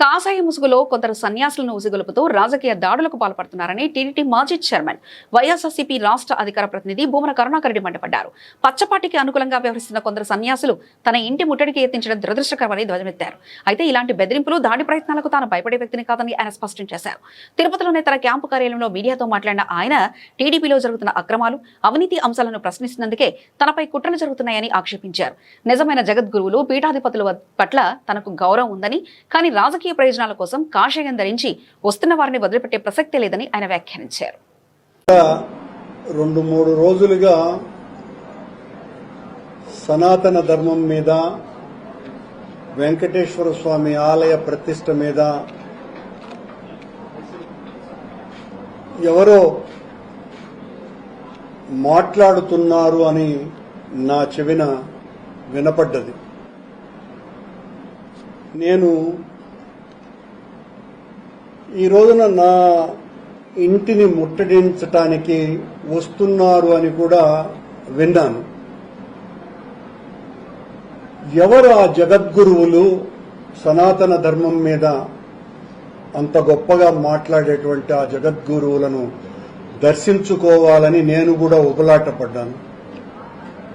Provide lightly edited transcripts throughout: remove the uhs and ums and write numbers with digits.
కాషాయ ముసుగులో కొందరు సన్యాసులను ఉసిగొలుపుతూ రాజకీయ దాడులకు పాల్పడుతున్నారని టీడీపీ మాజీ చైర్మన్ వైఎస్ఆర్సీపీ రాష్ట్ర అధికార ప్రతినిధి భూమన కరుణాకర్ రెడ్డి మండిపడ్డారు. పచ్చపాటికి అనుకూలంగా వ్యవహరిస్తున్న కొందరు సన్యాసులు తన ఇంటి ముట్టడికి యత్నించడం దురదృష్టకరమని ధ్వజమెత్తారు. అయితే ఇలాంటి బెదిరింపులు, దాడి ప్రయత్నాలకు తాను భయపడే వ్యక్తిని కాదని ఆయన స్పష్టం చేశారు. తిరుపతిలోని తన క్యాంపు కార్యాలయంలో మీడియాతో మాట్లాడిన ఆయన టీడీపీలో జరుగుతున్న అక్రమాలు, అవినీతి అంశాలను ప్రశ్నిస్తున్నందుకే తనపై కుట్రలు జరుగుతున్నాయని ఆక్షేపించారు. నిజమైన జగద్గురువులు, పీఠాధిపతుల పట్ల తనకు గౌరవం ఉందని, కానీ రాజకీయ ప్రయోజనాల కోసం కాషాయం ధరించి వస్తున్న వారిని వదిలిపెట్టే ప్రసక్తే లేదని ఆయన వ్యాఖ్యానించారు. 2-3 రోజులుగా సనాతన ధర్మం మీద, వెంకటేశ్వర స్వామి ఆలయ ప్రతిష్ట మీద ఎవరో మాట్లాడుతున్నారు అని నా చెవిన వినపడ్డది. నేను ఈ రోజున నా ఇంటిని ముట్టడించటానికి వస్తున్నారు అని కూడా విన్నాను. ఎవరు ఆ జగద్గురువులు? సనాతన ధర్మం మీద అంత గొప్పగా మాట్లాడేటువంటి ఆ జగద్గురువులను దర్శించుకోవాలని నేను కూడా ఉబలాటపడ్డాను.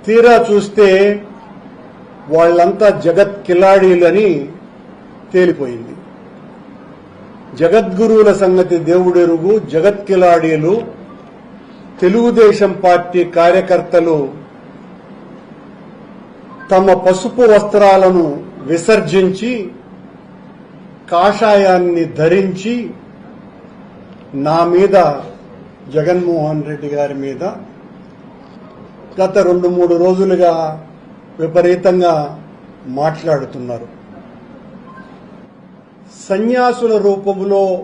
తీరా చూస్తే వాళ్ళంతా జగత్ కిలాడీలని తేలిపోయింది. జగద్గురువుల సంగతి దేవుడెరుగు, జగత్ కిలాడీలు తెలుగుదేశం పార్టీ కార్యకర్తలు తమ పసుపు వస్త్రాలను విసర్జించి కాషాయాన్ని ధరించి నా మీద, జగన్మోహన్ రెడ్డి గారి మీద గత 2-3 రోజులుగా విపరీతంగా మాట్లాడుతున్నారు. సన్యాసుల రూపంలో